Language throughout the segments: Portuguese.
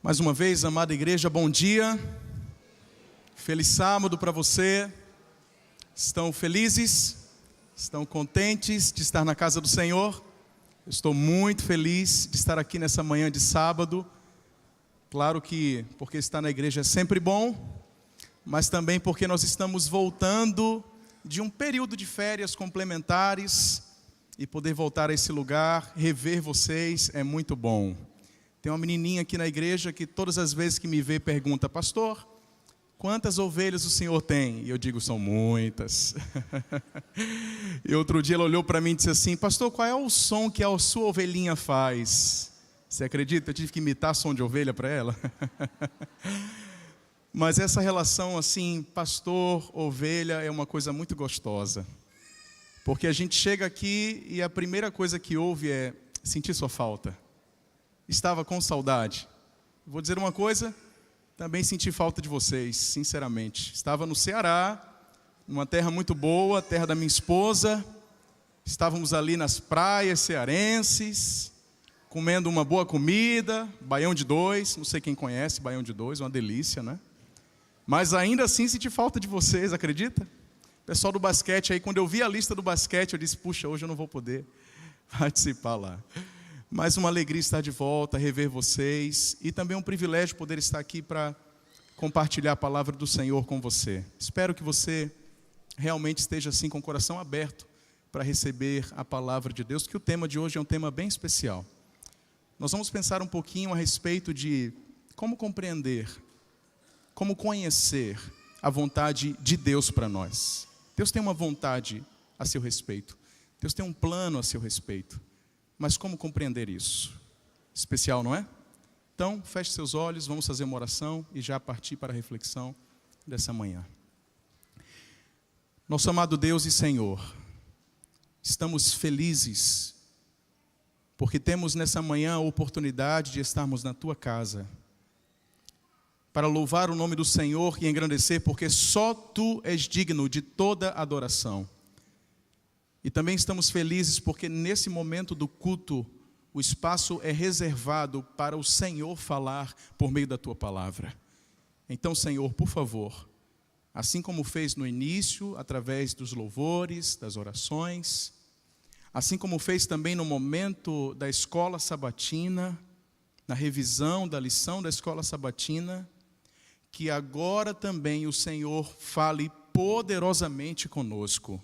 Mais uma vez, amada igreja, bom dia. Feliz sábado para você. Estão felizes? Estão contentes de estar na casa do Senhor? Eu estou muito feliz de estar aqui nessa manhã de sábado. Claro que porque estar na igreja é sempre bom, mas também porque nós estamos voltando de um período de férias complementares e poder voltar a esse lugar, rever vocês é muito bom. Tem uma menininha aqui na igreja que todas as vezes que me vê pergunta: pastor, quantas ovelhas o senhor tem? E eu digo: são muitas. E outro dia ela olhou para mim e disse assim: pastor, qual é o som que a sua ovelhinha faz? Você acredita? Eu tive que imitar som de ovelha para ela. Mas essa relação assim, pastor, ovelha, é uma coisa muito gostosa. Porque a gente chega aqui e a primeira coisa que ouve é sentir sua falta. Estava com saudade. Vou dizer uma coisa, também senti falta de vocês, sinceramente. Estava no Ceará, numa terra muito boa, terra da minha esposa. Estávamos ali nas praias cearenses, comendo uma boa comida, baião de dois. Não sei quem conhece baião de dois, uma delícia, né? Mas ainda assim senti falta de vocês, acredita? Pessoal do basquete aí, quando eu vi a lista do basquete, eu disse: puxa, hoje eu não vou poder participar lá. Mas uma alegria estar de volta, rever vocês, e também um privilégio poder estar aqui para compartilhar a palavra do Senhor com você. Espero que você realmente esteja assim com o coração aberto para receber a palavra de Deus, que o tema de hoje é um tema bem especial. Nós vamos pensar um pouquinho a respeito de como compreender, como conhecer a vontade de Deus para nós. Deus tem uma vontade a seu respeito, Deus tem um plano a seu respeito. Mas como compreender isso? Especial, não é? Então, feche seus olhos, vamos fazer uma oração e já partir para a reflexão dessa manhã. Nosso amado Deus e Senhor, estamos felizes porque temos nessa manhã a oportunidade de estarmos na Tua casa para louvar o nome do Senhor e engrandecer, porque só Tu és digno de toda adoração. E também estamos felizes porque nesse momento do culto, o espaço é reservado para o Senhor falar por meio da Tua palavra. Então, Senhor, por favor, assim como fez no início, através dos louvores, das orações, assim como fez também no momento da escola sabatina, na revisão da lição da escola sabatina, que agora também o Senhor fale poderosamente conosco.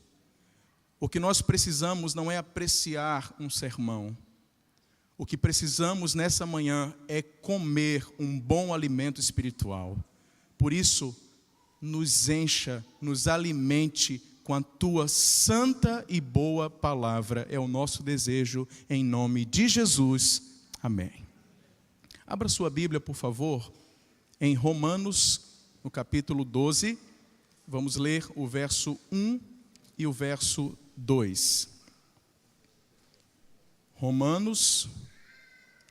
O que nós precisamos não é apreciar um sermão. O que precisamos nessa manhã é comer um bom alimento espiritual. Por isso, nos encha, nos alimente com a Tua santa e boa palavra. É o nosso desejo, em nome de Jesus. Amém. Abra sua Bíblia, por favor, em Romanos, no capítulo 12. Vamos ler o verso 1 e o verso 2. Romanos,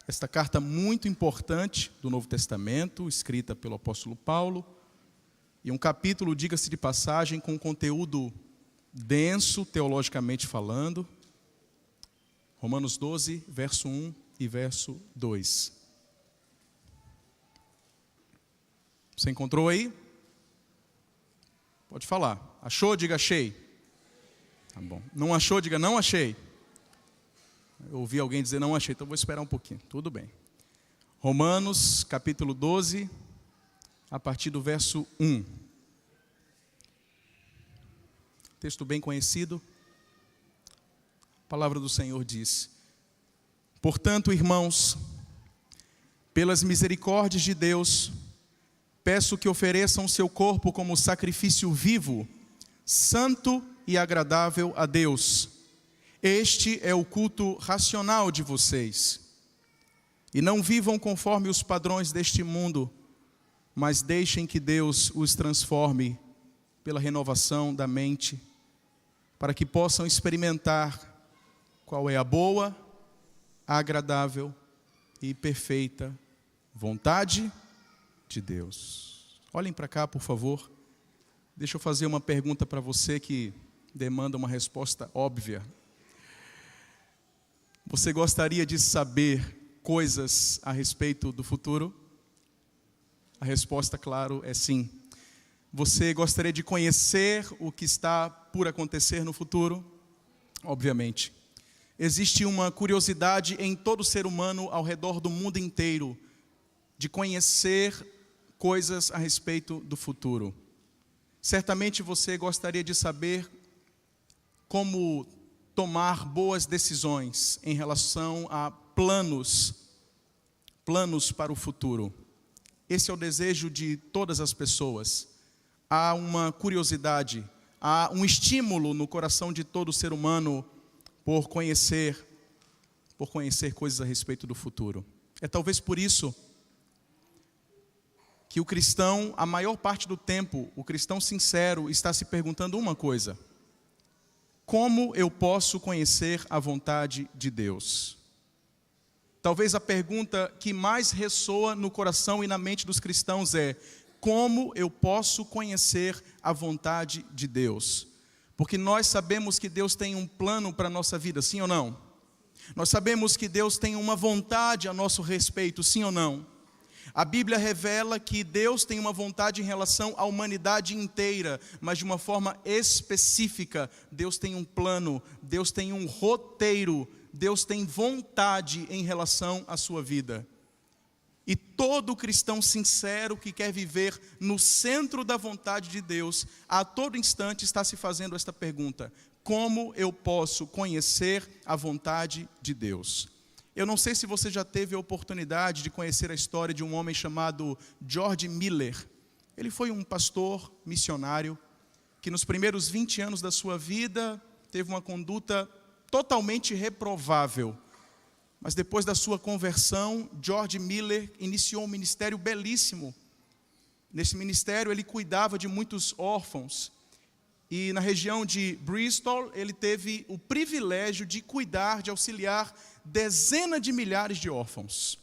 esta carta muito importante do Novo Testamento, escrita pelo apóstolo Paulo, e um capítulo, diga-se de passagem, com conteúdo denso, teologicamente falando. Romanos 12, verso 1 e verso 2. Você encontrou aí? Pode falar. Achou? Diga achei. Tá bom. Não achou? Diga não achei. Eu ouvi alguém dizer não achei, então vou esperar um pouquinho. Tudo bem. Romanos, capítulo 12, a partir do verso 1. Texto bem conhecido. A palavra do Senhor diz: portanto, irmãos, pelas misericórdias de Deus, peço que ofereçam seu corpo como sacrifício vivo, santo e agradável a Deus. Este é o culto racional de vocês. E não vivam conforme os padrões deste mundo, mas deixem que Deus os transforme pela renovação da mente, para que possam experimentar qual é a boa, agradável e perfeita vontade de Deus. Olhem para cá, por favor. Deixa eu fazer uma pergunta para você que demanda uma resposta óbvia. Você gostaria de saber coisas a respeito do futuro? A resposta, claro, é sim. Você gostaria de conhecer o que está por acontecer no futuro? Obviamente. Existe uma curiosidade em todo ser humano ao redor do mundo inteiro de conhecer coisas a respeito do futuro. Certamente você gostaria de saber como tomar boas decisões em relação a planos para o futuro. Esse é o desejo de todas as pessoas. Há uma curiosidade, há um estímulo no coração de todo ser humano por conhecer coisas a respeito do futuro. É talvez por isso que o cristão, a maior parte do tempo, o cristão sincero está se perguntando uma coisa: como eu posso conhecer a vontade de Deus? Talvez a pergunta que mais ressoa no coração e na mente dos cristãos é: como eu posso conhecer a vontade de Deus? Porque nós sabemos que Deus tem um plano para a nossa vida, sim ou não? Nós sabemos que Deus tem uma vontade a nosso respeito, sim ou não? A Bíblia revela que Deus tem uma vontade em relação à humanidade inteira, mas de uma forma específica. Deus tem um plano, Deus tem um roteiro, Deus tem vontade em relação à sua vida. E todo cristão sincero que quer viver no centro da vontade de Deus, a todo instante está se fazendo esta pergunta: como eu posso conhecer a vontade de Deus? Eu não sei se você já teve a oportunidade de conhecer a história de um homem chamado George Miller. Ele foi um pastor missionário que nos primeiros 20 anos da sua vida teve uma conduta totalmente reprovável. Mas depois da sua conversão, George Miller iniciou um ministério belíssimo. Nesse ministério ele cuidava de muitos órfãos. E na região de Bristol, ele teve o privilégio de cuidar, de auxiliar dezenas de milhares de órfãos.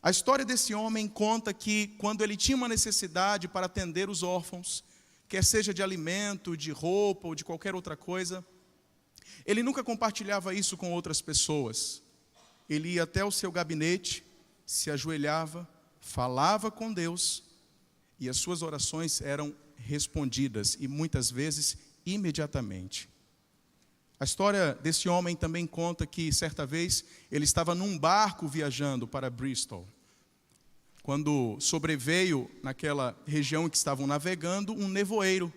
A história desse homem conta que quando ele tinha uma necessidade para atender os órfãos, quer seja de alimento, de roupa ou de qualquer outra coisa, ele nunca compartilhava isso com outras pessoas. Ele ia até o seu gabinete, se ajoelhava, falava com Deus, e as suas orações eram respondidas, e muitas vezes imediatamente. A história desse homem também conta que certa vez ele estava num barco viajando para Bristol, quando sobreveio naquela região em que estavam navegando um nevoeiro,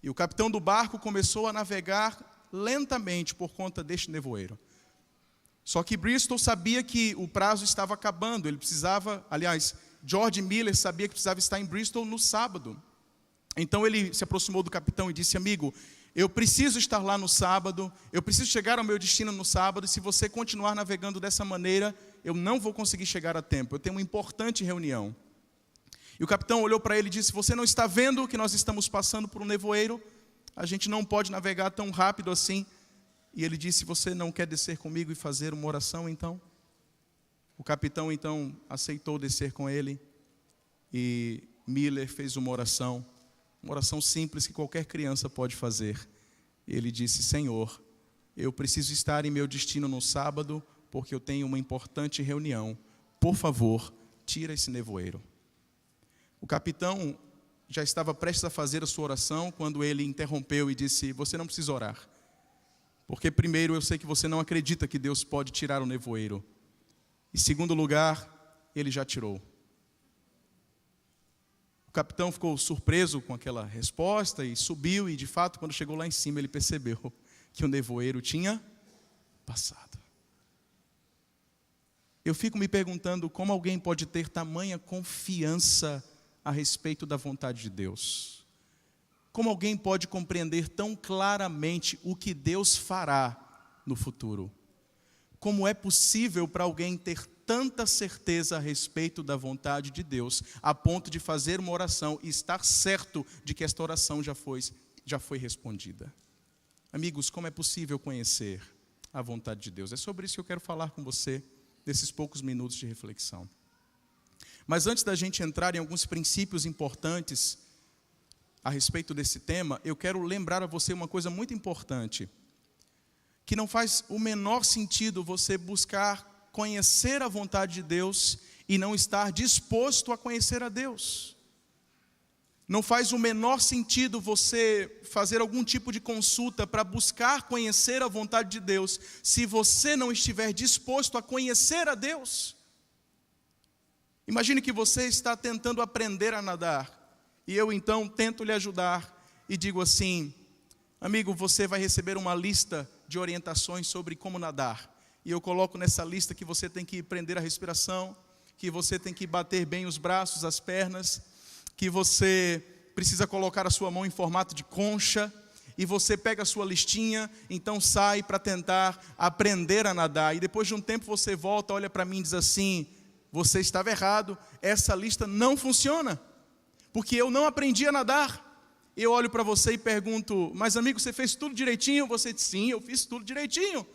e o capitão do barco começou a navegar lentamente por conta deste nevoeiro. Só que Bristol sabia que o prazo estava acabando, ele precisava, aliás, George Miller sabia que precisava estar em Bristol no sábado. Então ele se aproximou do capitão e disse: amigo, eu preciso estar lá no sábado, eu preciso chegar ao meu destino no sábado, e se você continuar navegando dessa maneira, eu não vou conseguir chegar a tempo, eu tenho uma importante reunião. E o capitão olhou para ele e disse: você não está vendo que nós estamos passando por um nevoeiro? A gente não pode navegar tão rápido assim. E ele disse: você não quer descer comigo e fazer uma oração então? O capitão então aceitou descer com ele, e Miller fez uma oração simples que qualquer criança pode fazer. Ele disse: Senhor, eu preciso estar em meu destino no sábado, porque eu tenho uma importante reunião. Por favor, tira esse nevoeiro. O capitão já estava prestes a fazer a sua oração, quando ele interrompeu e disse: você não precisa orar. Porque primeiro, eu sei que você não acredita que Deus pode tirar o nevoeiro. Em segundo lugar, ele já tirou. O capitão ficou surpreso com aquela resposta e subiu, e de fato, quando chegou lá em cima, ele percebeu que o nevoeiro tinha passado. Eu fico me perguntando como alguém pode ter tamanha confiança a respeito da vontade de Deus. Como alguém pode compreender tão claramente o que Deus fará no futuro? Como é possível para alguém ter tanta certeza a respeito da vontade de Deus, a ponto de fazer uma oração e estar certo de que esta oração já foi respondida? Amigos, como é possível conhecer a vontade de Deus? É sobre isso que eu quero falar com você nesses poucos minutos de reflexão. Mas antes da gente entrar em alguns princípios importantes a respeito desse tema, eu quero lembrar a você uma coisa muito importante, que não faz o menor sentido você buscar conhecer a vontade de Deus e não estar disposto a conhecer a Deus. Não faz o menor sentido você fazer algum tipo de consulta para buscar conhecer a vontade de Deus, se você não estiver disposto a conhecer a Deus. Imagine que você está tentando aprender a nadar, e eu então tento lhe ajudar, e digo assim: amigo, você vai receber uma lista de orientações sobre como nadar, e eu coloco nessa lista que você tem que prender a respiração, que você tem que bater bem os braços, as pernas, que você precisa colocar a sua mão em formato de concha, e você pega a sua listinha, então sai para tentar aprender a nadar, e depois de um tempo você volta, olha para mim e diz assim: você estava errado, essa lista não funciona, porque eu não aprendi a nadar. Eu olho para você e pergunto: mas amigo, você fez tudo direitinho? Você diz: sim, eu fiz tudo direitinho,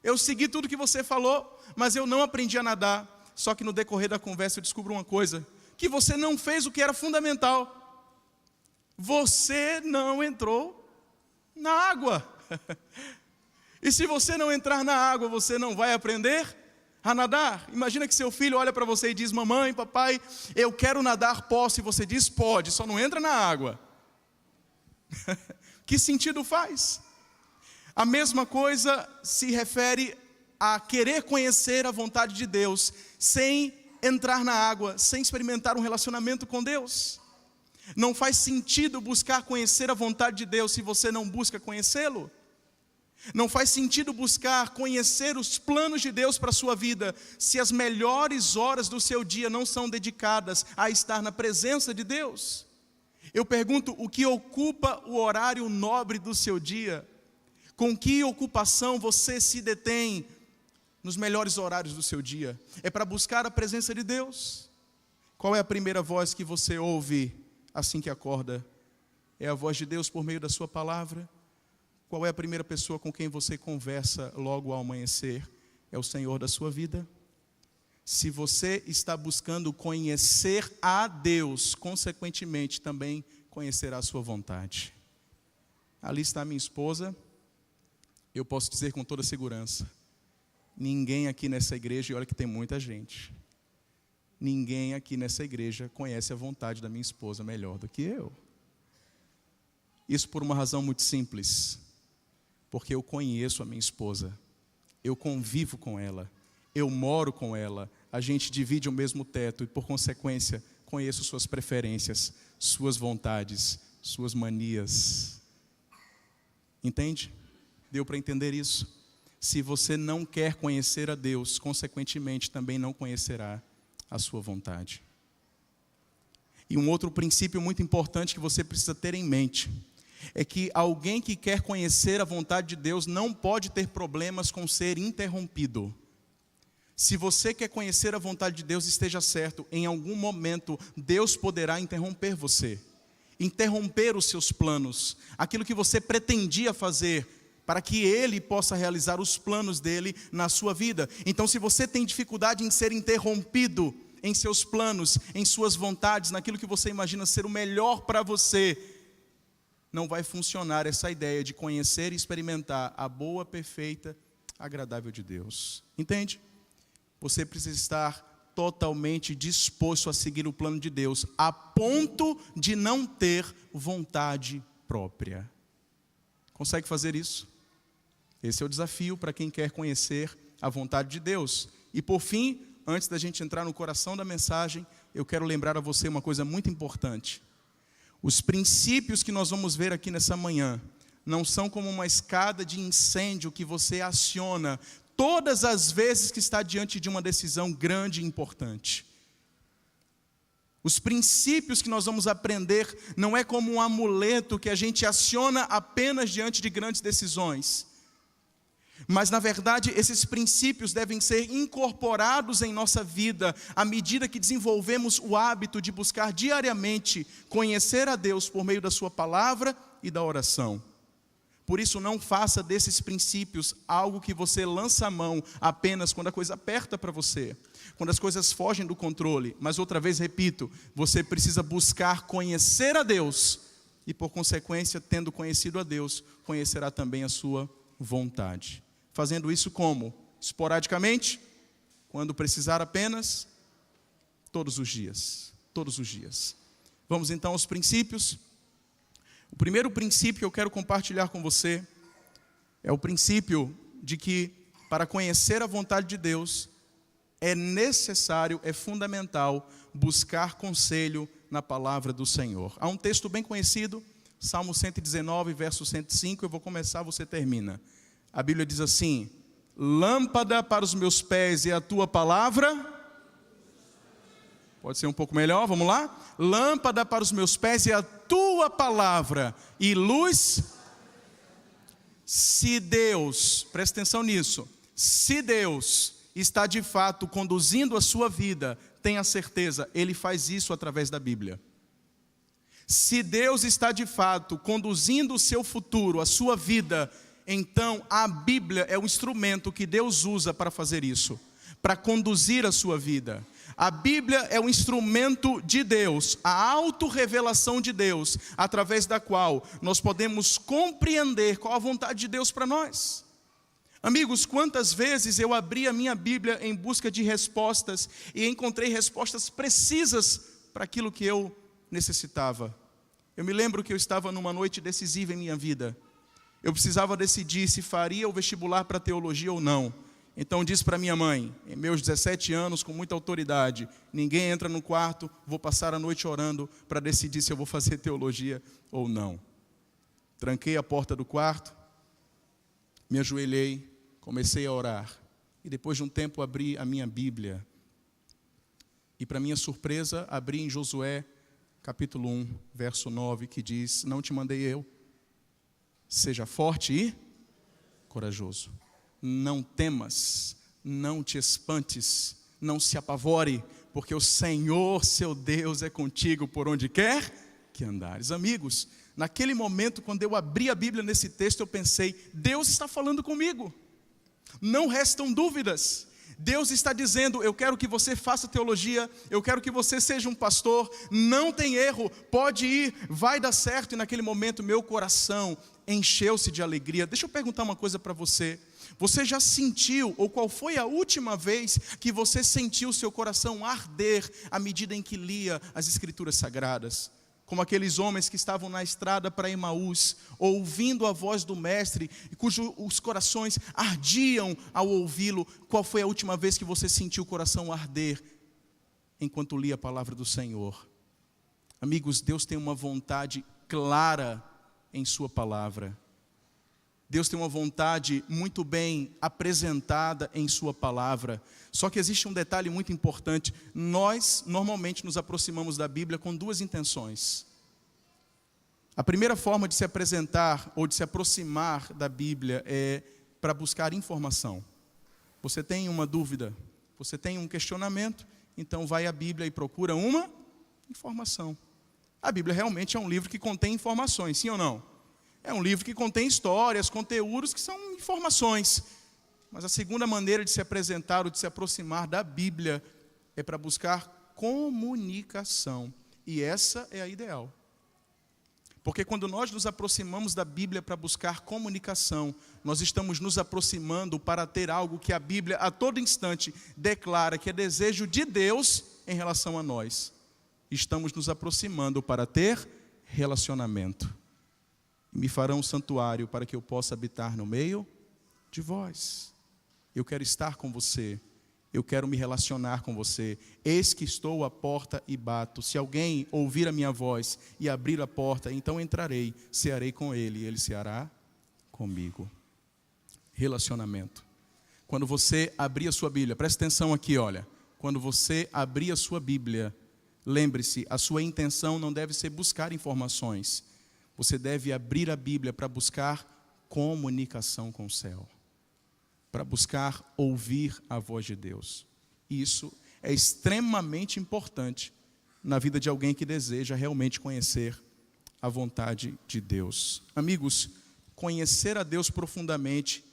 eu segui tudo que você falou, mas eu não aprendi a nadar. Só que no decorrer da conversa eu descubro uma coisa: que você não fez o que era fundamental. Você não entrou na água. E se você não entrar na água, você não vai aprender a nadar. Imagina que seu filho olha para você e diz: mamãe, papai, eu quero nadar, posso? E você diz: pode, só não entra na água. Que sentido faz? A mesma coisa se refere a querer conhecer a vontade de Deus, sem entrar na água, sem experimentar um relacionamento com Deus. Não faz sentido buscar conhecer a vontade de Deus se você não busca conhecê-lo. Não faz sentido buscar conhecer os planos de Deus para a sua vida, se as melhores horas do seu dia não são dedicadas a estar na presença de Deus. Eu pergunto: o que ocupa o horário nobre do seu dia? Com que ocupação você se detém nos melhores horários do seu dia? É para buscar a presença de Deus? Qual é a primeira voz que você ouve assim que acorda? É a voz de Deus por meio da sua palavra? Qual é a primeira pessoa com quem você conversa logo ao amanhecer? É o Senhor da sua vida? Se você está buscando conhecer a Deus, consequentemente também conhecerá a sua vontade. Ali está a minha esposa. Eu posso dizer com toda segurança: ninguém aqui nessa igreja, e olha que tem muita gente, ninguém aqui nessa igreja conhece a vontade da minha esposa melhor do que eu. Isso por uma razão muito simples: porque eu conheço a minha esposa, eu convivo com ela, eu moro com ela, a gente divide o mesmo teto e, por consequência, conheço suas preferências, suas vontades, suas manias. Entende? Deu para entender isso? Se você não quer conhecer a Deus, consequentemente também não conhecerá a sua vontade. E um outro princípio muito importante que você precisa ter em mente é que alguém que quer conhecer a vontade de Deus não pode ter problemas com ser interrompido. Se você quer conhecer a vontade de Deus, esteja certo, em algum momento Deus poderá interromper você, interromper os seus planos, aquilo que você pretendia fazer, para que Ele possa realizar os planos dEle na sua vida. Então, se você tem dificuldade em ser interrompido em seus planos, em suas vontades, naquilo que você imagina ser o melhor para você, não vai funcionar essa ideia de conhecer e experimentar a boa, perfeita, agradável de Deus. Entende? Você precisa estar totalmente disposto a seguir o plano de Deus, a ponto de não ter vontade própria. Consegue fazer isso? Esse é o desafio para quem quer conhecer a vontade de Deus. E por fim, antes da gente entrar no coração da mensagem, eu quero lembrar a você uma coisa muito importante. Os princípios que nós vamos ver aqui nessa manhã não são como uma escada de incêndio que você aciona todas as vezes que está diante de uma decisão grande e importante. Os princípios que nós vamos aprender não é como um amuleto que a gente aciona apenas diante de grandes decisões. Mas, na verdade, esses princípios devem ser incorporados em nossa vida à medida que desenvolvemos o hábito de buscar diariamente conhecer a Deus por meio da sua palavra e da oração. Por isso, não faça desses princípios algo que você lança a mão apenas quando a coisa aperta para você, quando as coisas fogem do controle. Mas, outra vez, repito, você precisa buscar conhecer a Deus e, por consequência, tendo conhecido a Deus, conhecerá também a sua vontade. Fazendo isso como? Esporadicamente, quando precisar apenas, Todos os dias. Todos os dias. Vamos então aos princípios. O primeiro princípio que eu quero compartilhar com você é o princípio de que, para conhecer a vontade de Deus, é necessário, é fundamental, buscar conselho na palavra do Senhor. Há um texto bem conhecido, Salmo 119, verso 105, eu vou começar, você termina. A Bíblia diz assim: lâmpada para os meus pés é a tua palavra. Pode ser um pouco melhor, vamos lá? Lâmpada para os meus pés é a tua palavra e luz. Se Deus, presta atenção nisso, se Deus está de fato conduzindo a sua vida, tenha certeza, Ele faz isso através da Bíblia. Se Deus está de fato conduzindo o seu futuro, a sua vida, então a Bíblia é o instrumento que Deus usa para fazer isso, para conduzir a sua vida. A Bíblia é o instrumento de Deus, a autorrevelação de Deus, através da qual nós podemos compreender qual a vontade de Deus para nós. Amigos, quantas vezes eu abri a minha Bíblia em busca de respostas e encontrei respostas precisas para aquilo que eu necessitava. Eu me lembro que eu estava numa noite decisiva em minha vida. Eu precisava decidir se faria o vestibular para teologia ou não. Então disse para minha mãe, em meus 17 anos, com muita autoridade: ninguém entra no quarto, vou passar a noite orando para decidir se eu vou fazer teologia ou não. Tranquei a porta do quarto, me ajoelhei, comecei a orar. E depois de um tempo abri a minha Bíblia. E para minha surpresa, abri em Josué, capítulo 1, verso 9, que diz: não te mandei eu, seja forte e corajoso. Não temas, não te espantes, não se apavore, porque o Senhor, seu Deus, é contigo por onde quer que andares. Amigos, naquele momento, quando eu abri a Bíblia nesse texto, eu pensei: Deus está falando comigo. Não restam dúvidas. Deus está dizendo: eu quero que você faça teologia, eu quero que você seja um pastor, não tem erro, pode ir, vai dar certo. E naquele momento meu coração encheu-se de alegria. Deixa eu perguntar uma coisa para você. Você já sentiu, ou qual foi a última vez que você sentiu o seu coração arder à medida em que lia as Escrituras Sagradas? Como aqueles homens que estavam na estrada para Emaús, ouvindo a voz do Mestre, cujos corações ardiam ao ouvi-lo. Qual foi a última vez que você sentiu o coração arder enquanto lia a palavra do Senhor? Amigos, Deus tem uma vontade clara em sua palavra. Deus tem uma vontade muito bem apresentada em sua palavra. Só que existe um detalhe muito importante. Nós normalmente nos aproximamos da Bíblia com duas intenções. A primeira forma de se apresentar ou de se aproximar da Bíblia é para buscar informação. Você tem uma dúvida, você tem um questionamento, então vai à Bíblia e procura uma informação. A Bíblia realmente é um livro que contém informações, sim ou não? É um livro que contém histórias, conteúdos que são informações. Mas a segunda maneira de se apresentar ou de se aproximar da Bíblia é para buscar comunicação. E essa é a ideal. Porque quando nós nos aproximamos da Bíblia para buscar comunicação, nós estamos nos aproximando para ter algo que a Bíblia a todo instante declara que é desejo de Deus em relação a nós. Estamos nos aproximando para ter relacionamento. Me farão um santuário para que eu possa habitar no meio de vós. Eu quero estar com você. Eu quero me relacionar com você. Eis que estou à porta e bato. Se alguém ouvir a minha voz e abrir a porta, então entrarei, cearei com ele e ele ceará comigo. Relacionamento. Quando você abrir a sua Bíblia, presta atenção aqui, olha. Quando você abrir a sua Bíblia, lembre-se, a sua intenção não deve ser buscar informações. Você deve abrir a Bíblia para buscar comunicação com o céu, para buscar ouvir a voz de Deus. Isso é extremamente importante na vida de alguém que deseja realmente conhecer a vontade de Deus. Amigos, conhecer a Deus profundamente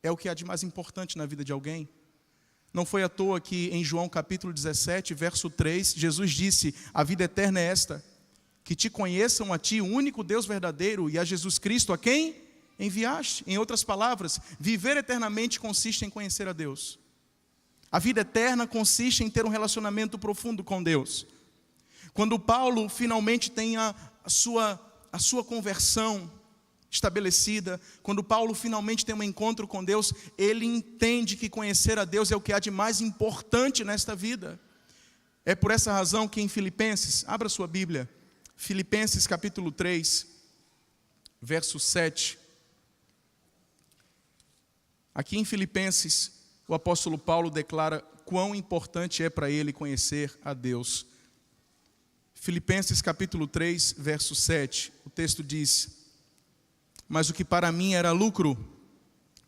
é o que há de mais importante na vida de alguém. Não foi à toa que em João capítulo 17, verso 3, Jesus disse: a vida eterna é esta, que te conheçam a ti, o único Deus verdadeiro, e a Jesus Cristo, a quem enviaste. Em outras palavras, viver eternamente consiste em conhecer a Deus. A vida eterna consiste em ter um relacionamento profundo com Deus. Quando Paulo finalmente tem a sua conversão estabelecida, quando Paulo finalmente tem um encontro com Deus, ele entende que conhecer a Deus é o que há de mais importante nesta vida. É por essa razão que em Filipenses, abra sua Bíblia, Filipenses capítulo 3, verso 7. Aqui em Filipenses, o apóstolo Paulo declara quão importante é para ele conhecer a Deus. Filipenses capítulo 3, verso 7, o texto diz: mas o que para mim era lucro,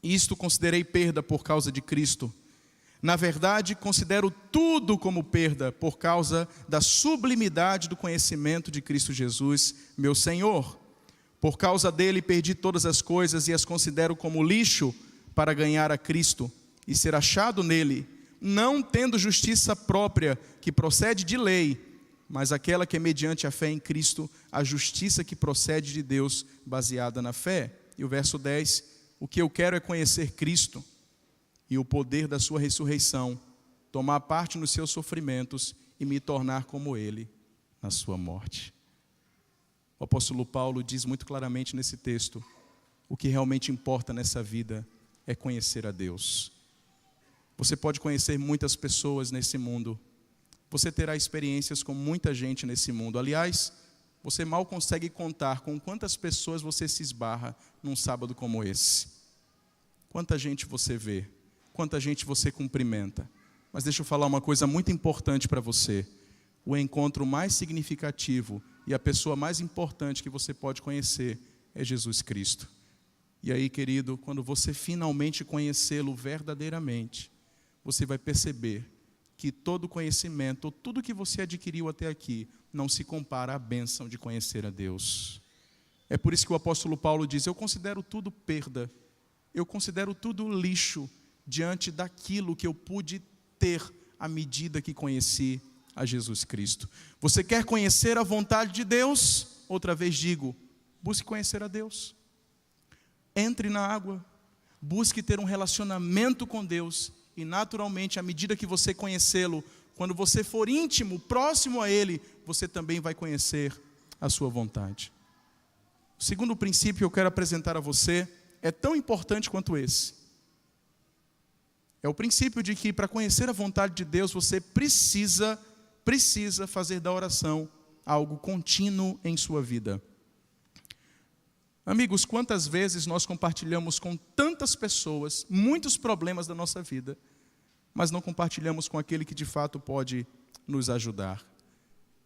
isto considerei perda por causa de Cristo. Na verdade, considero tudo como perda por causa da sublimidade do conhecimento de Cristo Jesus, meu Senhor. Por causa dele perdi todas as coisas e as considero como lixo para ganhar a Cristo e ser achado nele, não tendo justiça própria que procede de lei, mas aquela que é mediante a fé em Cristo, a justiça que procede de Deus, baseada na fé. E o verso 10, o que eu quero é conhecer Cristo e o poder da sua ressurreição, tomar parte nos seus sofrimentos e me tornar como ele na sua morte. O apóstolo Paulo diz muito claramente nesse texto, o que realmente importa nessa vida é conhecer a Deus. Você pode conhecer muitas pessoas nesse mundo, você terá experiências com muita gente nesse mundo. Aliás, você mal consegue contar com quantas pessoas você se esbarra num sábado como esse. Quanta gente você vê, quanta gente você cumprimenta. Mas deixa eu falar uma coisa muito importante para você. O encontro mais significativo e a pessoa mais importante que você pode conhecer é Jesus Cristo. E aí, querido, quando você finalmente conhecê-lo verdadeiramente, você vai perceber que todo conhecimento, tudo que você adquiriu até aqui, não se compara à bênção de conhecer a Deus. É por isso que o apóstolo Paulo diz, eu considero tudo perda, eu considero tudo lixo, diante daquilo que eu pude ter à medida que conheci a Jesus Cristo. Você quer conhecer a vontade de Deus? Outra vez digo, busque conhecer a Deus. Entre na água, busque ter um relacionamento com Deus, e naturalmente, à medida que você conhecê-lo, quando você for íntimo, próximo a Ele, você também vai conhecer a sua vontade. O segundo princípio que eu quero apresentar a você é tão importante quanto esse. É o princípio de que para conhecer a vontade de Deus, você precisa fazer da oração algo contínuo em sua vida. Amigos, quantas vezes nós compartilhamos com tantas pessoas muitos problemas da nossa vida, mas não compartilhamos com aquele que de fato pode nos ajudar.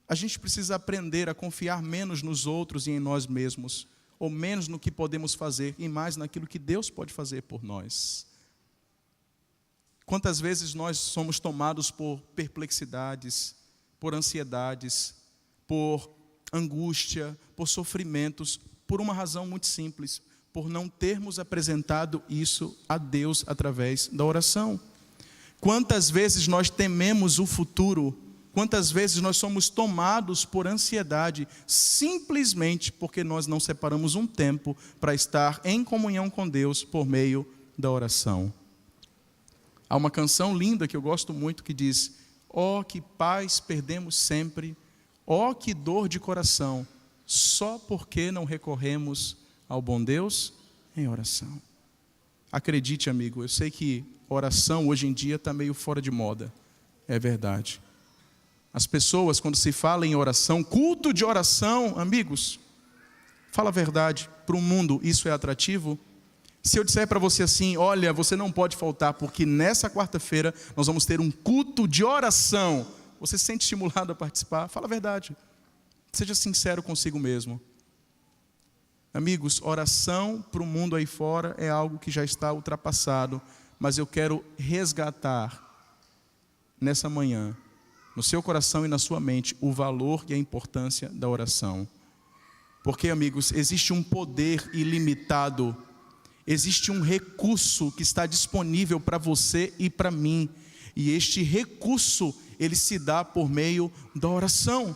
A gente precisa aprender a confiar menos nos outros e em nós mesmos, ou menos no que podemos fazer e mais naquilo que Deus pode fazer por nós. Quantas vezes nós somos tomados por perplexidades, por ansiedades, por angústia, por sofrimentos, por uma razão muito simples, por não termos apresentado isso a Deus através da oração. Quantas vezes nós tememos o futuro, quantas vezes nós somos tomados por ansiedade, simplesmente porque nós não separamos um tempo para estar em comunhão com Deus por meio da oração. Há uma canção linda que eu gosto muito que diz, ó que paz perdemos sempre, ó que dor de coração, só porque não recorremos ao bom Deus em oração. Acredite, amigo, eu sei que oração hoje em dia está meio fora de moda, é verdade. As pessoas, quando se fala em oração, culto de oração, amigos, fala a verdade, para o mundo isso é atrativo? Se eu disser para você assim, olha, você não pode faltar, porque nessa quarta-feira nós vamos ter um culto de oração, você se sente estimulado a participar? Fala a verdade. Seja sincero consigo mesmo. Amigos, oração para o mundo aí fora é algo que já está ultrapassado, mas eu quero resgatar nessa manhã, no seu coração e na sua mente, o valor e a importância da oração. Porque, amigos, existe um poder ilimitado, existe um recurso que está disponível para você e para mim, e este recurso, ele se dá por meio da oração.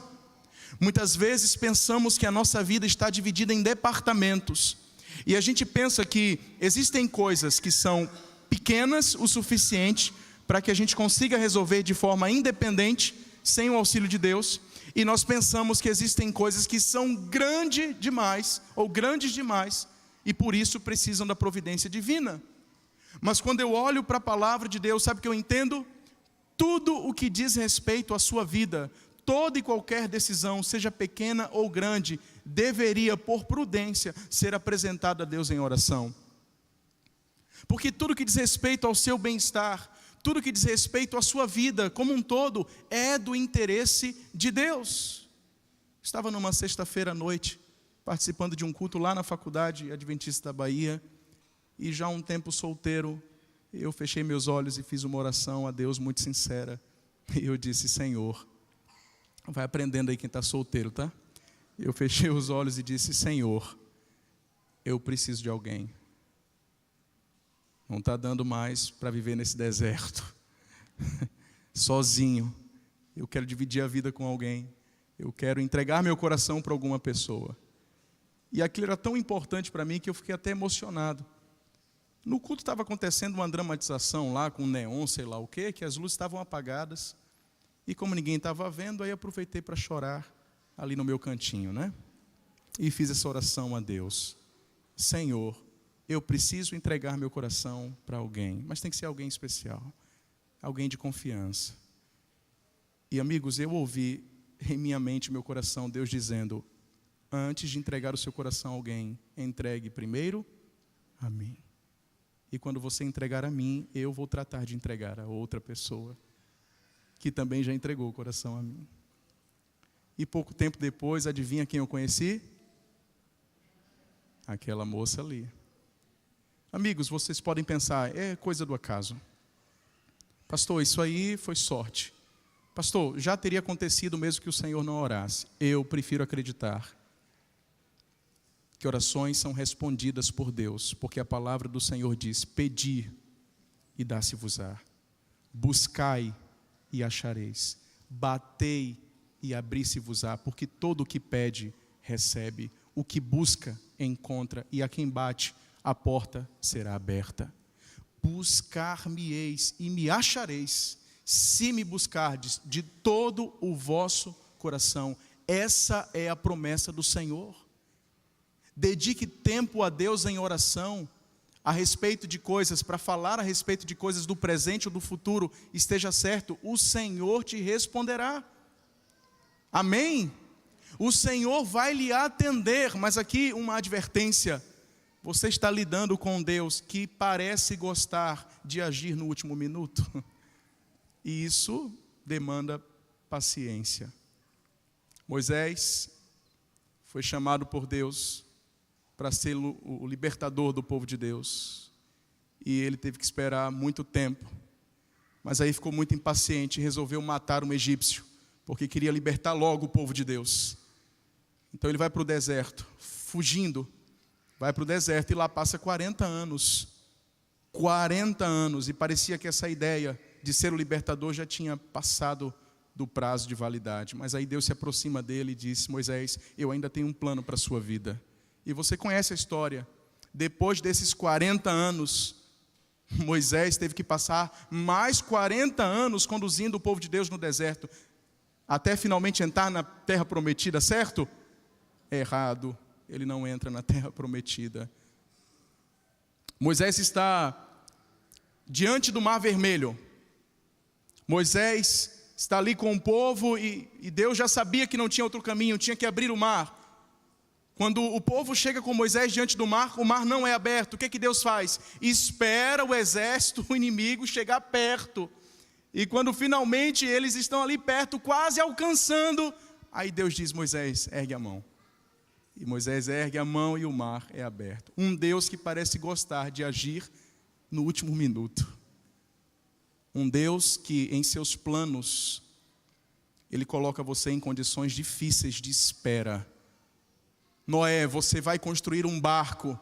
Muitas vezes pensamos que a nossa vida está dividida em departamentos, e a gente pensa que existem coisas que são pequenas o suficiente para que a gente consiga resolver de forma independente, sem o auxílio de Deus, e nós pensamos que existem coisas que são grandes demais, e por isso precisam da providência divina. Mas quando eu olho para a palavra de Deus, sabe o que eu entendo? Tudo o que diz respeito à sua vida, toda e qualquer decisão, seja pequena ou grande, deveria, por prudência, ser apresentada a Deus em oração. Porque tudo que diz respeito ao seu bem-estar, tudo que diz respeito à sua vida como um todo, é do interesse de Deus. Estava numa sexta-feira à noite, participando de um culto lá na Faculdade Adventista da Bahia, e já há um tempo solteiro, eu fechei meus olhos e fiz uma oração a Deus muito sincera. E eu disse: Senhor, vai aprendendo aí quem está solteiro, tá? Eu fechei os olhos e disse: Senhor, eu preciso de alguém. Não está dando mais para viver nesse deserto, sozinho. Eu quero dividir a vida com alguém. Eu quero entregar meu coração para alguma pessoa. E aquilo era tão importante para mim que eu fiquei até emocionado. No culto estava acontecendo uma dramatização lá com neon, sei lá o quê, que as luzes estavam apagadas. E como ninguém estava vendo, aí aproveitei para chorar ali no meu cantinho, né? E fiz essa oração a Deus: Senhor, eu preciso entregar meu coração para alguém, mas tem que ser alguém especial, alguém de confiança. E amigos, eu ouvi em minha mente, meu coração, Deus dizendo: antes de entregar o seu coração a alguém, entregue primeiro a mim. E quando você entregar a mim, eu vou tratar de entregar a outra pessoa, que também já entregou o coração a mim. E pouco tempo depois, adivinha quem eu conheci? Aquela moça ali. Amigos, vocês podem pensar: é coisa do acaso. Pastor, isso aí foi sorte. Pastor, já teria acontecido mesmo que o Senhor não orasse. Eu prefiro acreditar que orações são respondidas por Deus, porque a palavra do Senhor diz: pedi e dá-se-vos-á, buscai e achareis, batei e abri-se-vos-á, porque todo o que pede, recebe, o que busca, encontra, e a quem bate, a porta será aberta. Buscar-me-eis e me achareis, se me buscardes de todo o vosso coração. Essa é a promessa do Senhor. Dedique tempo a Deus em oração, a respeito de coisas, para falar a respeito de coisas do presente ou do futuro, esteja certo, o Senhor te responderá. Amém? O Senhor vai lhe atender, mas aqui uma advertência: você está lidando com Deus que parece gostar de agir no último minuto, e isso demanda paciência. Moisés foi chamado por Deus para ser o libertador do povo de Deus, e ele teve que esperar muito tempo, mas aí ficou muito impaciente e resolveu matar um egípcio, porque queria libertar logo o povo de Deus. Então ele vai para o deserto, fugindo, vai para o deserto, e lá passa 40 anos, e parecia que essa ideia de ser o libertador já tinha passado do prazo de validade. Mas aí Deus se aproxima dele e diz: Moisés, eu ainda tenho um plano para a sua vida. E você conhece a história. Depois desses 40 anos, Moisés teve que passar mais 40 anos conduzindo o povo de Deus no deserto, até finalmente entrar na terra prometida, certo? Errado, ele não entra na terra prometida. Moisés está diante do Mar Vermelho. Moisés está ali com o povo e Deus já sabia que não tinha outro caminho, tinha que abrir o mar. Quando o povo chega com Moisés diante do mar, o mar não é aberto. O que Deus faz? Espera o exército, o inimigo, chegar perto. E quando finalmente eles estão ali perto, quase alcançando, aí Deus diz: Moisés, ergue a mão. E Moisés ergue a mão e o mar é aberto. Um Deus que parece gostar de agir no último minuto. Um Deus que em seus planos, Ele coloca você em condições difíceis de espera. Noé, você vai construir um barco,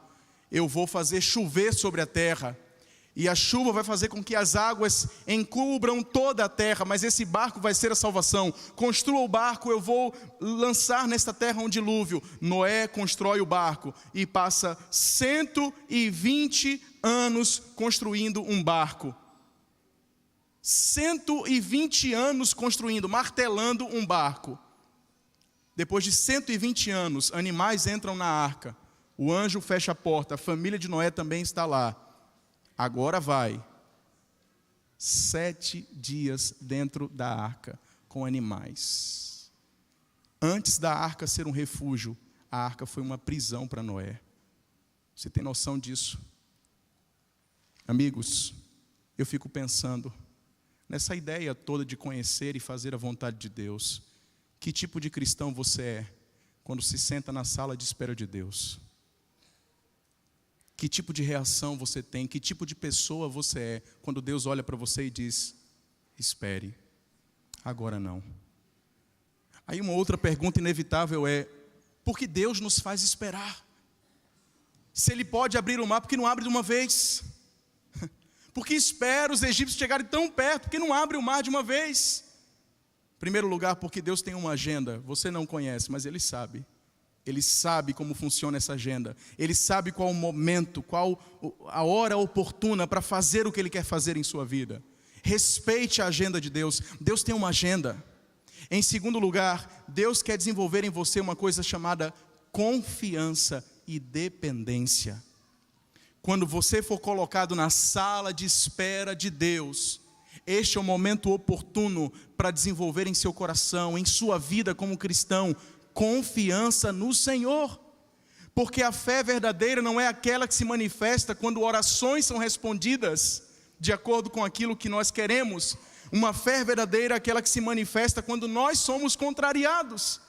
eu vou fazer chover sobre a terra, e a chuva vai fazer com que as águas encubram toda a terra, mas esse barco vai ser a salvação. Construa o barco, eu vou lançar nesta terra um dilúvio. Noé constrói o barco e passa 120 anos construindo um barco. 120 anos construindo, martelando um barco. Depois de 120 anos, animais entram na arca. O anjo fecha a porta, a família de Noé também está lá. Agora vai. 7 dias dentro da arca, com animais. Antes da arca ser um refúgio, a arca foi uma prisão para Noé. Você tem noção disso? Amigos, eu fico pensando nessa ideia toda de conhecer e fazer a vontade de Deus. Que tipo de cristão você é quando se senta na sala de espera de Deus? Que tipo de reação você tem? Que tipo de pessoa você é quando Deus olha para você e diz: espere, agora não. Aí uma outra pergunta inevitável é: por que Deus nos faz esperar? Se Ele pode abrir o mar, por que não abre de uma vez? Por que espera os egípcios chegarem tão perto? Por que não abre o mar de uma vez? Em primeiro lugar, porque Deus tem uma agenda. Você não conhece, mas Ele sabe. Ele sabe como funciona essa agenda. Ele sabe qual o momento, qual a hora oportuna para fazer o que Ele quer fazer em sua vida. Respeite a agenda de Deus. Deus tem uma agenda. Em segundo lugar, Deus quer desenvolver em você uma coisa chamada confiança e dependência. Quando você for colocado na sala de espera de Deus, este é o momento oportuno para desenvolver em seu coração, em sua vida como cristão, confiança no Senhor. Porque a fé verdadeira não é aquela que se manifesta quando orações são respondidas de acordo com aquilo que nós queremos. Uma fé verdadeira é aquela que se manifesta quando nós somos contrariados.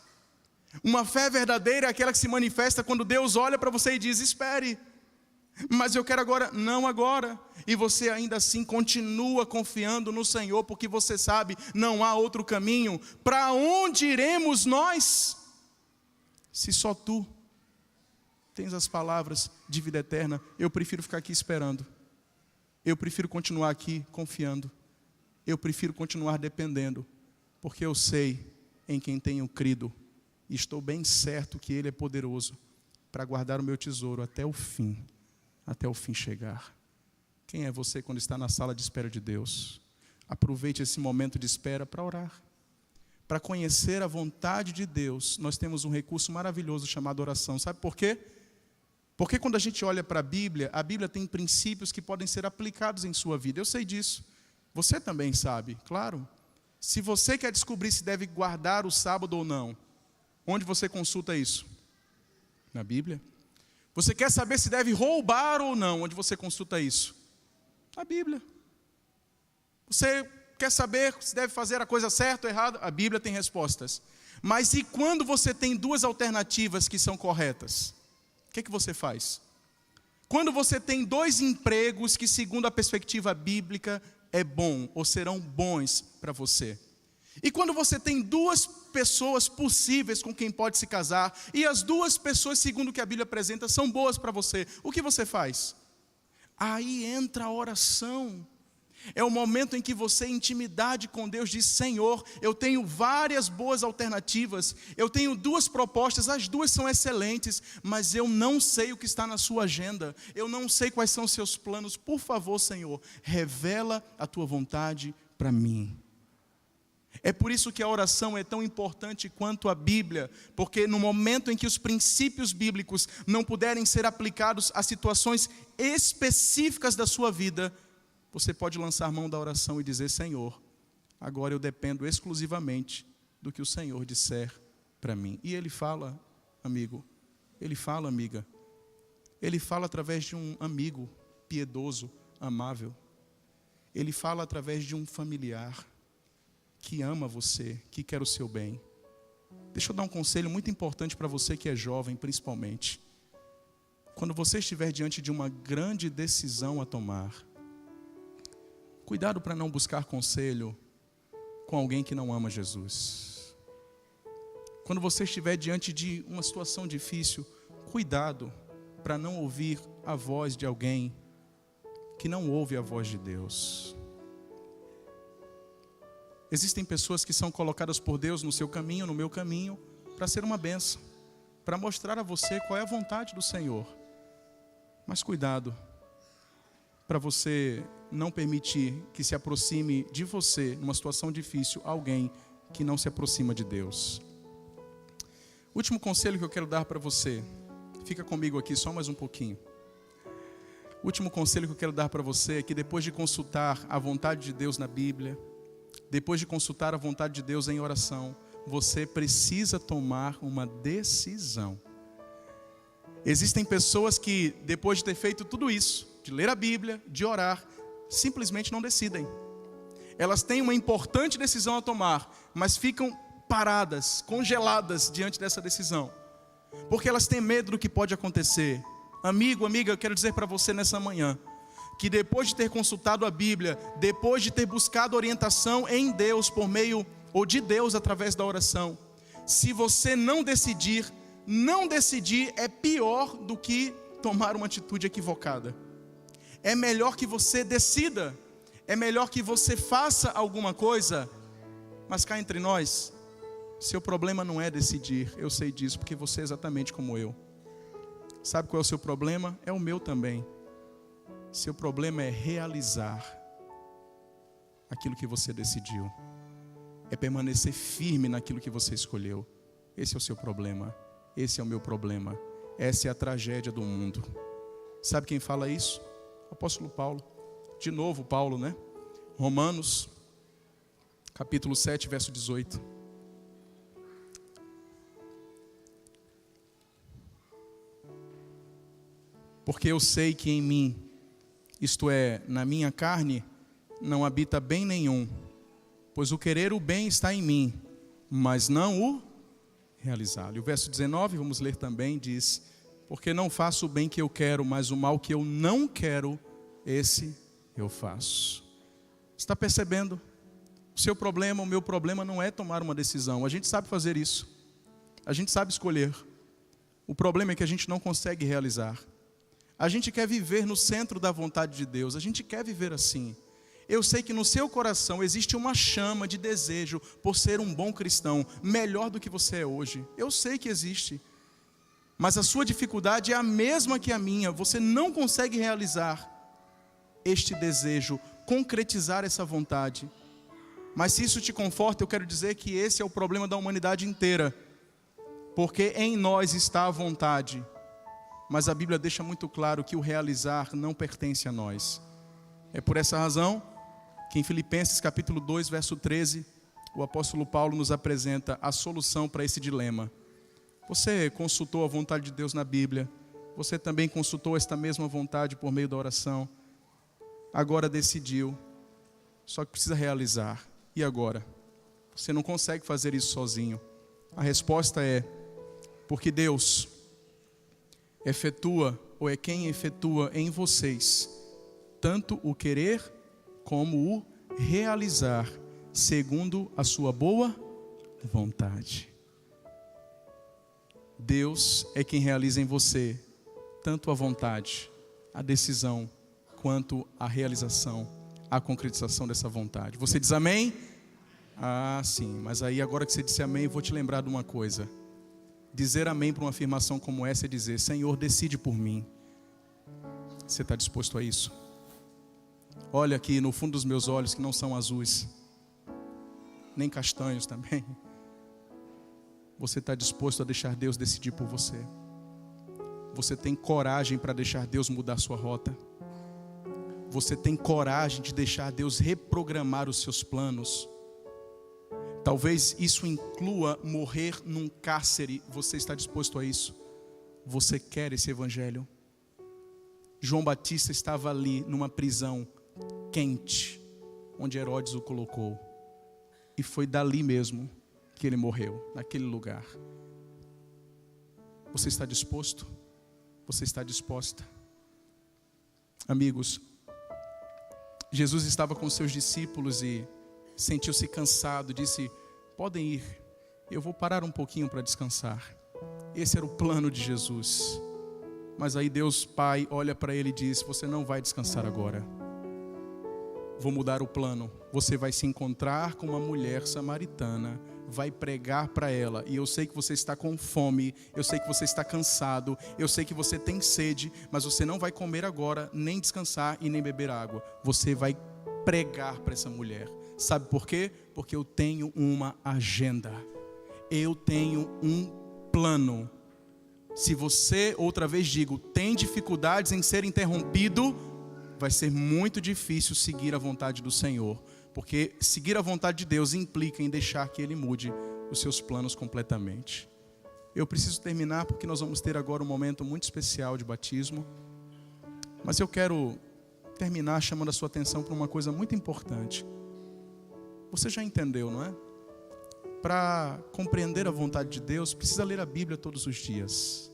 Uma fé verdadeira é aquela que se manifesta quando Deus olha para você e diz: espere, mas eu quero agora. Não agora. E você ainda assim continua confiando no Senhor, porque você sabe, não há outro caminho. Para onde iremos nós, se só Tu tens as palavras de vida eterna? Eu prefiro ficar aqui esperando. Eu prefiro continuar aqui confiando. Eu prefiro continuar dependendo, porque eu sei em quem tenho crido. E estou bem certo que Ele é poderoso para guardar o meu tesouro até o fim chegar. Quem é você quando está na sala de espera de Deus? Aproveite esse momento de espera para orar. Para conhecer a vontade de Deus, nós temos um recurso maravilhoso chamado oração. Sabe por quê? Porque quando a gente olha para a Bíblia tem princípios que podem ser aplicados em sua vida. Eu sei disso. Você também sabe, claro. Se você quer descobrir se deve guardar o sábado ou não, onde você consulta isso? Na Bíblia. Você quer saber se deve roubar ou não, onde você consulta isso? Na Bíblia. Você quer saber se deve fazer a coisa certa ou errada? A Bíblia tem respostas. Mas e quando você tem duas alternativas que são corretas? O que você faz? Quando você tem 2 empregos que, segundo a perspectiva bíblica, é bom ou serão bons para você. E quando você tem 2 pessoas possíveis com quem pode se casar, e as 2 pessoas, segundo o que a Bíblia apresenta, são boas para você, o que você faz? Aí entra a oração. É o momento em que você, em intimidade com Deus, diz: Senhor, eu tenho várias boas alternativas, eu tenho 2 propostas, as 2 são excelentes, mas eu não sei o que está na sua agenda, eu não sei quais são os seus planos. Por favor, Senhor, revela a tua vontade para mim. É por isso que a oração é tão importante quanto a Bíblia, porque no momento em que os princípios bíblicos não puderem ser aplicados a situações específicas da sua vida, você pode lançar mão da oração e dizer: Senhor, agora eu dependo exclusivamente do que o Senhor disser para mim. E Ele fala, amigo, Ele fala, amiga, Ele fala através de um amigo piedoso, amável. Ele fala através de um familiar que ama você, que quer o seu bem. Deixa eu dar um conselho muito importante para você que é jovem, principalmente. Quando você estiver diante de uma grande decisão a tomar, cuidado para não buscar conselho com alguém que não ama Jesus. Quando você estiver diante de uma situação difícil, cuidado para não ouvir a voz de alguém que não ouve a voz de Deus. Existem pessoas que são colocadas por Deus no seu caminho, no meu caminho, para ser uma bênção, para mostrar a você qual é a vontade do Senhor. Mas cuidado para você não permitir que se aproxime de você, numa situação difícil, alguém que não se aproxima de Deus. Último conselho que eu quero dar para você. Fica comigo aqui só mais um pouquinho. O último conselho que eu quero dar para você é que depois de consultar a vontade de Deus na Bíblia, depois de consultar a vontade de Deus em oração, você precisa tomar uma decisão. Existem pessoas que, depois de ter feito tudo isso, de ler a Bíblia, de orar, simplesmente não decidem. Elas têm uma importante decisão a tomar, mas ficam paradas, congeladas diante dessa decisão, porque elas têm medo do que pode acontecer. Amigo, amiga, eu quero dizer para você nessa manhã, que depois de ter consultado a Bíblia, depois de ter buscado orientação em Deus por meio, ou de Deus através da oração, se você não decidir é pior do que tomar uma atitude equivocada. É melhor que você decida, é melhor que você faça alguma coisa, mas cá entre nós, seu problema não é decidir, eu sei disso, porque você é exatamente como eu. Sabe qual é o seu problema? É o meu também. Seu problema é realizar aquilo que você decidiu. É permanecer firme naquilo que você escolheu. Esse é o seu problema. Esse é o meu problema. Essa é a tragédia do mundo. Sabe quem fala isso? O apóstolo Paulo. De novo Paulo, né? Romanos, capítulo 7, verso 18. Porque eu sei que em mim, isto é, na minha carne, não habita bem nenhum, pois o querer o bem está em mim, mas não o realizá-lo. E o verso 19, vamos ler também, diz: porque não faço o bem que eu quero, mas o mal que eu não quero, esse eu faço. Está percebendo? O seu problema, o meu problema não é tomar uma decisão. A gente sabe fazer isso, a gente sabe escolher. O problema é que a gente não consegue realizar. A gente quer viver no centro da vontade de Deus, a gente quer viver assim. Eu sei que no seu coração existe uma chama de desejo por ser um bom cristão, melhor do que você é hoje. Eu sei que existe. Mas a sua dificuldade é a mesma que a minha. Você não consegue realizar este desejo, concretizar essa vontade. Mas se isso te conforta, eu quero dizer que esse é o problema da humanidade inteira. Porque em nós está a vontade. Mas a Bíblia deixa muito claro que o realizar não pertence a nós. É por essa razão que em Filipenses capítulo 2, verso 13, o apóstolo Paulo nos apresenta a solução para esse dilema. Você consultou a vontade de Deus na Bíblia, você também consultou esta mesma vontade por meio da oração, agora decidiu, só que precisa realizar. E agora? Você não consegue fazer isso sozinho. A resposta é, porque Deus efetua, ou é quem efetua em vocês, tanto o querer como o realizar, segundo a sua boa vontade. Deus é quem realiza em você, tanto a vontade, a decisão, quanto a realização, a concretização dessa vontade. Você diz amém? Ah, sim, mas aí agora que você disse amém, eu vou te lembrar de uma coisa. Dizer amém para uma afirmação como essa é dizer: Senhor, decide por mim. Você está disposto a isso? Olha aqui no fundo dos meus olhos, que não são azuis, nem castanhos também. Você está disposto a deixar Deus decidir por você? Você tem coragem para deixar Deus mudar sua rota? Você tem coragem de deixar Deus reprogramar os seus planos? Talvez isso inclua morrer num cárcere. Você está disposto a isso? Você quer esse evangelho? João Batista estava ali numa prisão quente, onde Herodes o colocou. E foi dali mesmo que ele morreu, naquele lugar. Você está disposto? Você está disposta? Amigos, Jesus estava com seus discípulos e sentiu-se cansado, disse: podem ir, eu vou parar um pouquinho para descansar. Esse era o plano de Jesus. Mas aí Deus Pai olha para ele e diz: você não vai descansar agora. vou mudar o plano. Você vai se encontrar com uma mulher samaritana, vai pregar para ela, e eu sei que você está com fome, eu sei que você está cansado, eu sei que você tem sede, mas você não vai comer agora, nem descansar e nem beber água. Você vai pregar para essa mulher. Sabe por quê? Porque eu tenho uma agenda, eu tenho um plano. Se você, outra vez digo, tem dificuldades em ser interrompido, vai ser muito difícil seguir a vontade do Senhor. Porque seguir a vontade de Deus implica em deixar que Ele mude os seus planos completamente. Eu preciso terminar porque nós vamos ter agora um momento muito especial de batismo. Mas eu quero terminar chamando a sua atenção para uma coisa muito importante. Você já entendeu, não é? Para compreender a vontade de Deus, precisa ler a Bíblia todos os dias.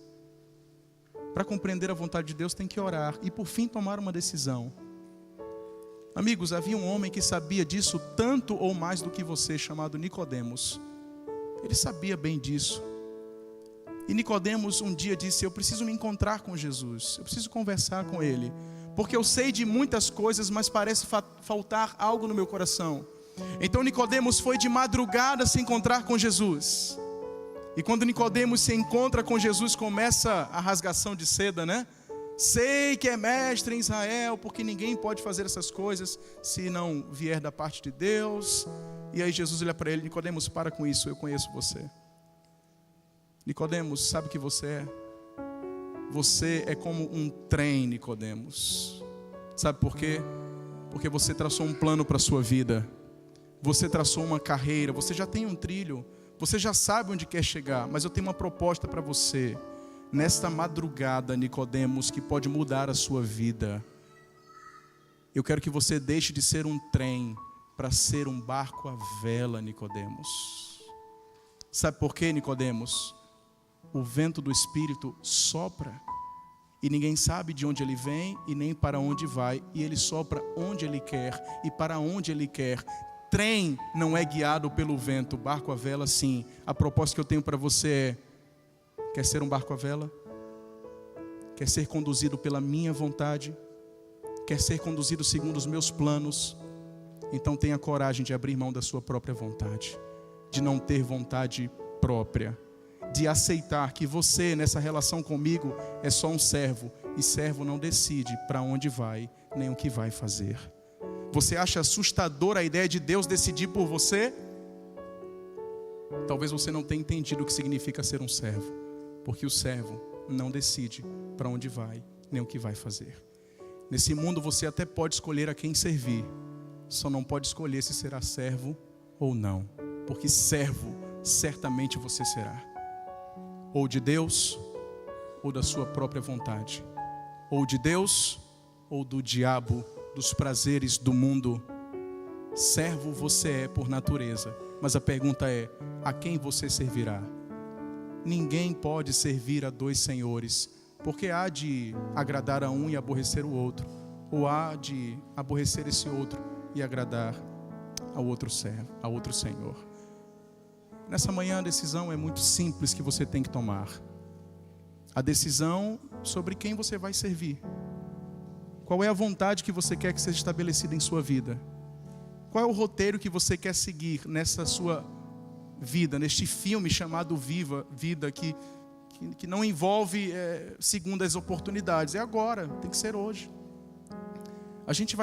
Para compreender a vontade de Deus, tem que orar. E por fim, tomar uma decisão. Amigos, havia um homem que sabia disso tanto ou mais do que você, chamado Nicodemos. Ele sabia bem disso. E Nicodemos um dia disse: eu preciso me encontrar com Jesus, eu preciso conversar com Ele, porque eu sei de muitas coisas, mas parece faltar algo no meu coração. Então Nicodemos foi de madrugada se encontrar com Jesus. E quando Nicodemos se encontra com Jesus, começa a rasgação de seda, né? Sei que é mestre em Israel, porque ninguém pode fazer essas coisas se não vier da parte de Deus. E aí Jesus olha para ele: Nicodemos, para com isso, eu conheço você. Nicodemos, sabe o que você é? Você é como um trem, Nicodemos. Sabe por quê? Porque você traçou um plano para a sua vida. Você traçou uma carreira, você já tem um trilho, você já sabe onde quer chegar, mas eu tenho uma proposta para você. Nesta madrugada, Nicodemos, que pode mudar a sua vida. Eu quero que você deixe de ser um trem para ser um barco à vela, Nicodemos. Sabe por quê, Nicodemos? O vento do Espírito sopra e ninguém sabe de onde ele vem e nem para onde vai, e ele sopra onde ele quer e para onde ele quer. Trem não é guiado pelo vento, barco à vela sim. A proposta que eu tenho para você é: quer ser um barco à vela? Quer ser conduzido pela minha vontade? Quer ser conduzido segundo os meus planos? Então tenha coragem de abrir mão da sua própria vontade, de não ter vontade própria, de aceitar que você, nessa relação comigo, é só um servo, e servo não decide para onde vai, nem o que vai fazer. Você acha assustadora a ideia de Deus decidir por você? Talvez você não tenha entendido o que significa ser um servo, porque o servo não decide para onde vai, nem o que vai fazer. Nesse mundo você até pode escolher a quem servir, só não pode escolher se será servo ou não, porque servo certamente você será, ou de Deus, ou da sua própria vontade, ou de Deus, ou do diabo, dos prazeres do mundo. Servo você é por natureza, mas a pergunta é: a quem você servirá? Ninguém pode servir a dois senhores, porque há de agradar a um e aborrecer o outro, ou há de aborrecer esse outro e agradar ao outro servo, ao outro senhor. Nessa manhã a decisão é muito simples que você tem que tomar. A decisão sobre quem você vai servir. Qual é a vontade que você quer que seja estabelecida em sua vida? Qual é o roteiro que você quer seguir nessa sua vida, neste filme chamado Vida, que não envolve segundo as oportunidades? É agora, tem que ser hoje. A gente vai